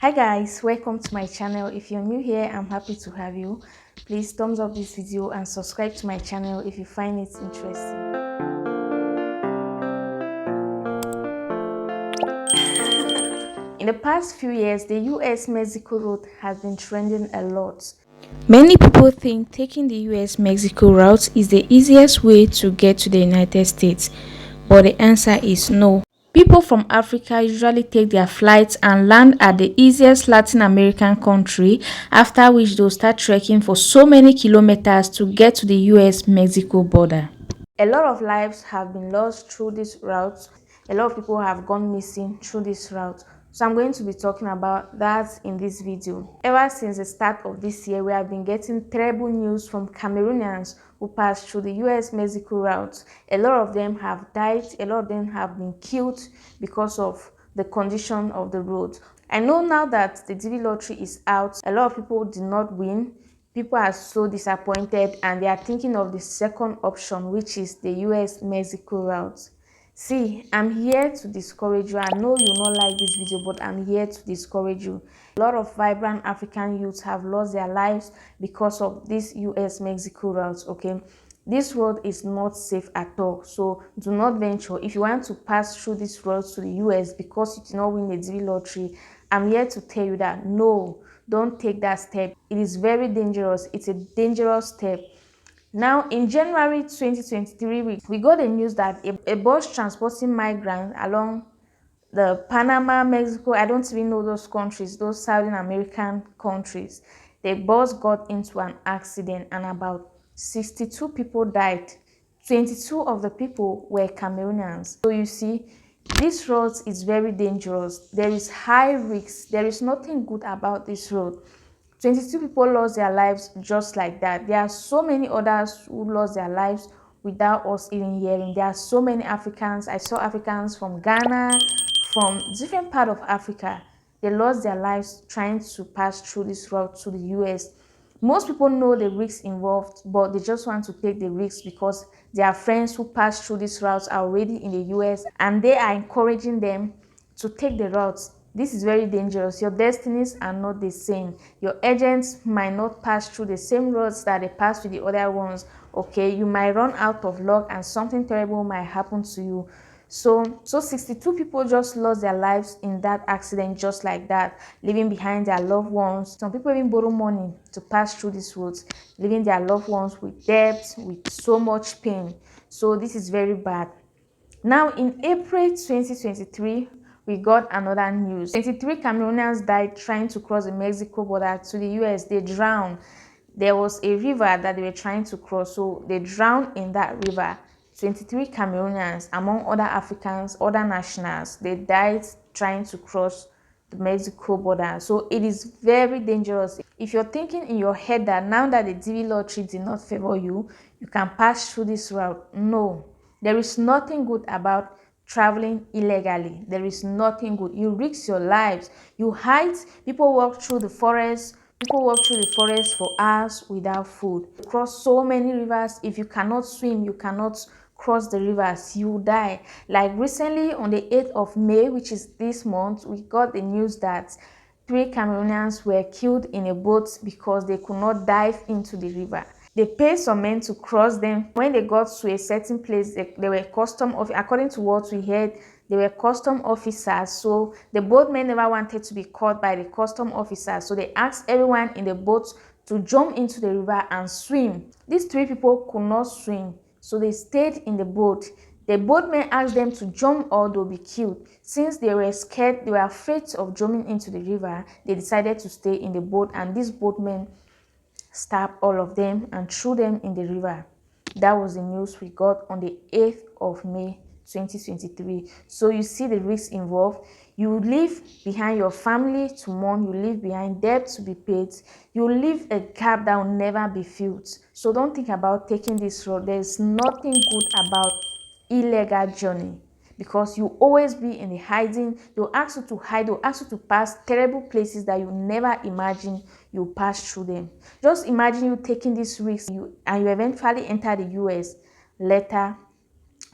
Hi guys, welcome to my channel. If you're new here, I'm happy to have you. Please thumbs up this video and subscribe to my channel if you find it interesting. In the past few years, the US-Mexico route has been trending a lot. Many people think taking the US-Mexico route is the easiest way to get to the United States, but the answer is no. People from Africa usually take their flights and land at the easiest Latin American country, after which they'll start trekking for so many kilometers to get to the US-Mexico border. A lot of lives have been lost through this route. A lot of people have gone missing through this route. So I'm going to be talking about that in this video. Ever since the start of this year, we have been getting terrible news from Cameroonians who passed through the US-Mexico route. A lot of them have died. A lot of them have been killed because of the condition of the road. I know now that the DV lottery is out, a lot of people did not win. People are so disappointed and they are thinking of the second option, which is the US-Mexico route. See, I'm here to discourage you. I know you will not like this video, but I'm here to discourage you. A lot of vibrant African youths have lost their lives because of this US-Mexico route, okay? This road is not safe at all, so do not venture. If you want to pass through this road to the US because you did not win the DV lottery, I'm here to tell you that no, don't take that step. It is very dangerous. It's a dangerous step. Now, in January 2023, we got the news that a bus transporting migrants along the Panama, Mexico, I don't even know those countries, those Southern American countries. The bus got into an accident and about 62 people died. 22 of the people were Cameroonians. So you see, this road is very dangerous. There is high risk. There is nothing good about this road. 22 people lost their lives just like that. There are so many others who lost their lives without us even hearing. There are so many Africans. I saw Africans from Ghana, from different part of Africa. They lost their lives trying to pass through this route to the US. Most people know the risks involved, but they just want to take the risks because their friends who pass through this route are already in the US and they are encouraging them to take the route. This is very dangerous. Your destinies are not the same. Your agents might not pass through the same roads that they pass with the other ones. Okay, you might run out of luck and something terrible might happen to you. So 62 people just lost their lives in that accident just like that, leaving behind their loved ones. Some people even borrow money to pass through these roads, leaving their loved ones with debt, with so much pain. So this is very bad. Now, in April 2023, we got another news. 23 Cameroonians died trying to cross the Mexico border to the US. They drowned. There was a river that they were trying to cross, so they drowned in that river. 23 Cameroonians, among other Africans, other nationals, they died trying to cross the Mexico border. So it is very dangerous. If you're thinking in your head that now that the DV lottery did not favor you, you can pass through this route, no. There is nothing good about traveling illegally. There is nothing good. You risk your lives. You hide. People walk through the forest. People walk through the forest for hours without food. Cross so many rivers. If you cannot swim, you cannot cross the rivers, you die. Like recently on the 8th of May, which is this month, we got the news that 3 Cameroonians were killed in a boat because they could not dive into the river. They paid some men to cross them. When they got to a certain place, they were custom of, according to what we heard, they were custom officers. So the boatmen never wanted to be caught by the custom officers. So they asked everyone in the boat to jump into the river and swim. These 3 people could not swim, so they stayed in the boat. The boatmen asked them to jump or they'll be killed. Since they were scared, they were afraid of jumping into the river, they decided to stay in the boat, and these boatmen stabbed all of them and threw them in the river. That was the news we got on the 8th of May 2023. So you see the risks involved. You leave behind your family to mourn. You leave behind debt to be paid. You leave a gap that will never be filled. So don't think about taking this road. There's nothing good about illegal journey, because you always be in the hiding. They'll ask you to hide. They'll ask you to pass terrible places that you never imagine you pass through them. Just imagine you taking this risk and you eventually enter the US. Later,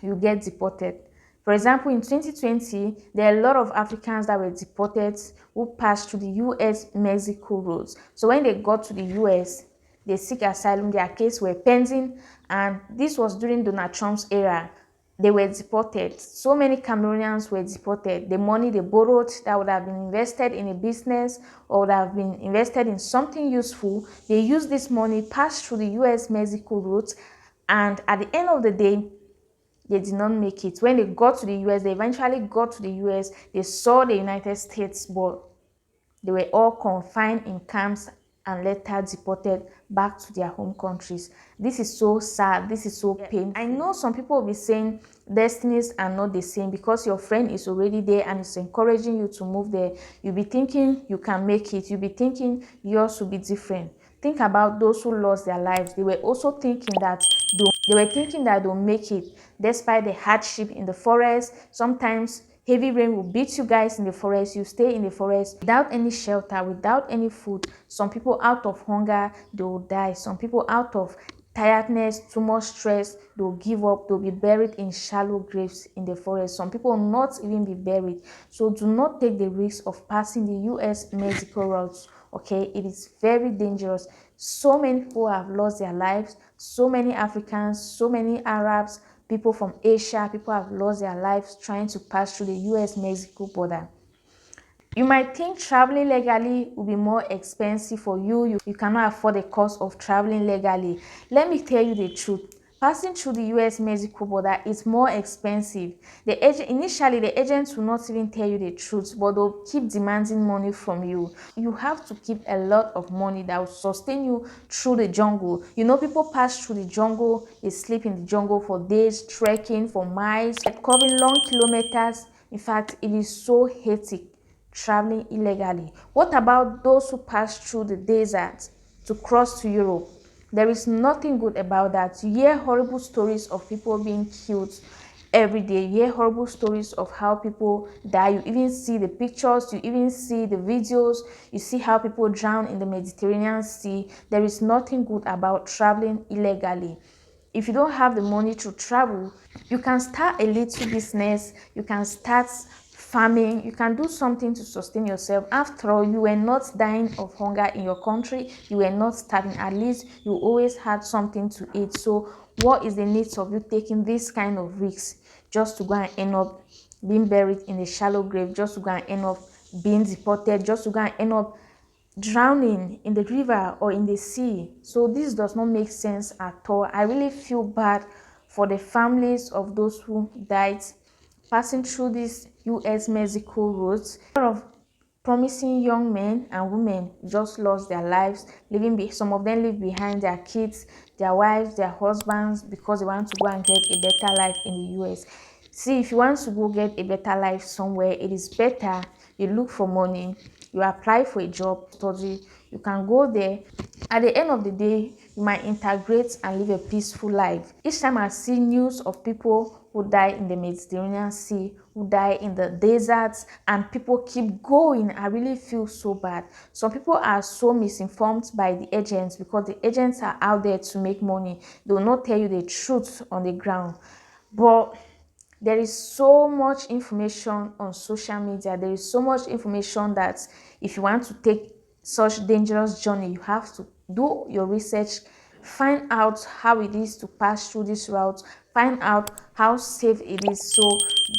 you get deported. For example, in 2020, there are a lot of Africans that were deported who passed through the US-Mexico roads. So when they got to the US, they seek asylum, their case were pending, and this was during Donald Trump's era. They were deported. So many Cameroonians were deported. The money they borrowed that would have been invested in a business or would have been invested in something useful, they used this money, passed through the US-Mexico route, and at the end of the day, they did not make it. When they got to the US, they eventually got to the US, they saw the United States, but they were all confined in camps and later deported back to their home countries. This is so sad. This is so painful. I know some people will be saying destinies are not the same because your friend is already there and is encouraging you to move there. You'll be thinking you can make it. You'll be thinking yours will be different. Think about those who lost their lives. They were also thinking that they'll make it despite the hardship in the forest. Sometimes heavy rain will beat you guys in the forest. You stay in the forest without any shelter, without any food. Some people out of hunger, they will die. Some people out of tiredness, too much stress, they'll give up. They'll be buried in shallow graves in the forest. Some people will not even be buried. So do not take the risk of passing the US-Mexico routes. Okay, it is very dangerous. So many people have lost their lives. So many Africans, so many Arabs, people from Asia, people have lost their lives trying to pass through the US-Mexico border. You might think traveling legally will be more expensive for you. You cannot afford the cost of traveling legally. Let me tell you the truth. Passing through the US-Mexico border is more expensive. Initially, the agents will not even tell you the truth, but they'll keep demanding money from you. You have to keep a lot of money that will sustain you through the jungle. You know, people pass through the jungle, they sleep in the jungle for days, trekking for miles, covering long kilometers. In fact, it is so hectic traveling illegally. What about those who pass through the desert to cross to Europe? There is nothing good about that. You hear horrible stories of people being killed every day. You hear horrible stories of how people die. You even see the pictures, you even see the videos, you see how people drown in the Mediterranean Sea. There is nothing good about traveling illegally. If you don't have the money to travel, you can start a little business, you can start farming, you can do something to sustain yourself. After all, you were not dying of hunger in your country, you were not starving. At least you always had something to eat. So what is the need of you taking this kind of risks just to go and end up being buried in a shallow grave, just to go and end up being deported, just to go and end up drowning in the river or in the sea? So this does not make sense at all. I really feel bad for the families of those who died passing through this US-Mexico routes. A lot of promising young men and women just lost their lives, some of them leave behind their kids, their wives, their husbands, because they want to go and get a better life in the US. See, if you want to go get a better life somewhere, it is better you look for money, you apply for a job, study, you can go there. At the end of the day, you might integrate and live a peaceful life. Each time I see news of people who die in the Mediterranean Sea, who die in the deserts, and people keep going, I really feel so bad. Some people are so misinformed by the agents because the agents are out there to make money. They will not tell you the truth on the ground. But there is so much information on social media. There is so much information that if you want to take such dangerous journey, you have to do your research, find out how it is to pass through this route, find out how safe it is. So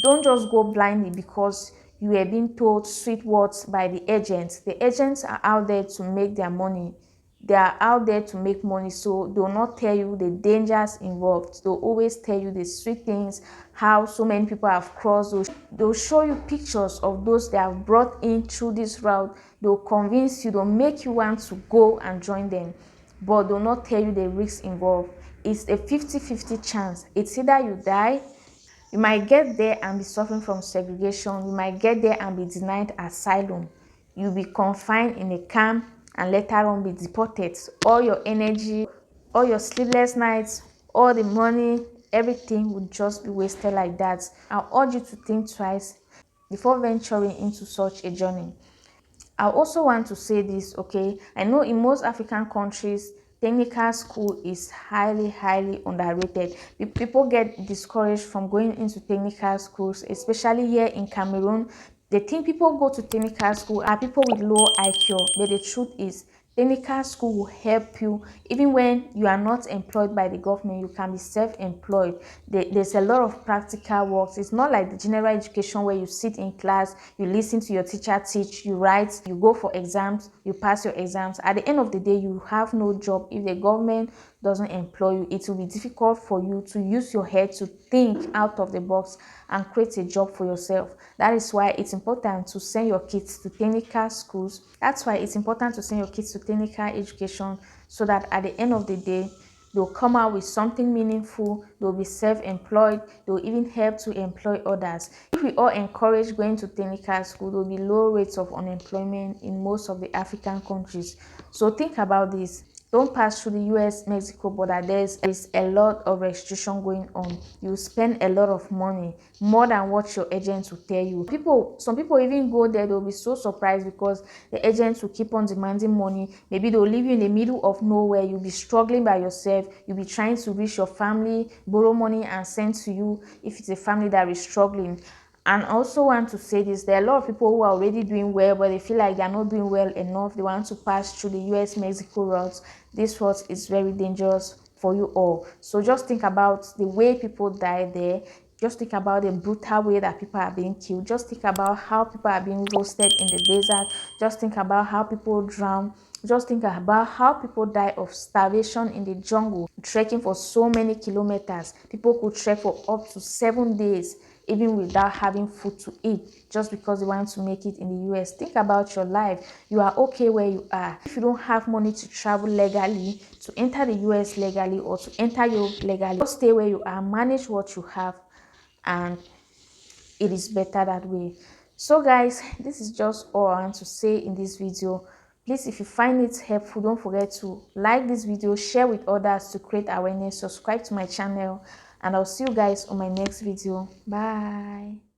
don't just go blindly because you are being told sweet words by the agents. The agents are out there to make their money. They are out there to make money, so they'll not tell you the dangers involved. They'll always tell you the sweet things, how so many people have crossed. They'll show you pictures of those they have brought in through this route. They'll convince you, they'll make you want to go and join them, but they'll not tell you the risks involved. It's a 50-50 chance. It's either you die, you might get there and be suffering from segregation, you might get there and be denied asylum, you'll be confined in a camp and later on be deported. All your energy, all your sleepless nights, all the money, everything would just be wasted like that. I urge you to think twice before venturing into such a journey. I also want to say this, okay? I know in most African countries, technical school is highly underrated. People get discouraged from going into technical schools, especially here in Cameroon. They think people go to technical school are people with low IQ, but the truth is technical school will help you even when you are not employed by the government. You can be self-employed. There's a lot of practical works. It's not like the general education where you sit in class, you listen to your teacher teach, you write, you go for exams, you pass your exams. At the end of the day, you have no job. If the government doesn't employ you, it will be difficult for you to use your head to think out of the box and create a job for yourself. That is why it's important to send your kids to technical schools. That's why it's important to send your kids to technical education, so that at the end of the day, they'll come out with something meaningful, they'll be self-employed, they'll even help to employ others. If we all encourage going to technical school, there'll be low rates of unemployment in most of the African countries. So think about this. Don't pass through the US-Mexico border. There's a lot of restriction going on. You spend a lot of money, more than what your agents will tell you. Some people even go there, they'll be so surprised because the agents will keep on demanding money. Maybe they'll leave you in the middle of nowhere. You'll be struggling by yourself. You'll be trying to reach your family, borrow money and send to you if it's a family that is struggling. And also want to say this, there are a lot of people who are already doing well, but they feel like they're not doing well enough. They want to pass through the US-Mexico route. This route is very dangerous for you all. So just think about the way people die there. Just think about the brutal way that people are being killed. Just think about how people are being roasted in the desert. Just think about how people drown. Just think about how people die of starvation in the jungle, trekking for so many kilometers. People could trek for up to 7 days even without having food to eat, just because they want to make it in the US. Think about your life. You are okay where you are. If you don't have money to travel legally, to enter the US legally, or to enter Europe legally, just stay where you are, manage what you have, and it is better that way. So guys, this is just all I want to say in this video. Please, if you find it helpful, don't forget to like this video, share with others to create awareness, subscribe to my channel, and I'll see you guys on my next video. Bye.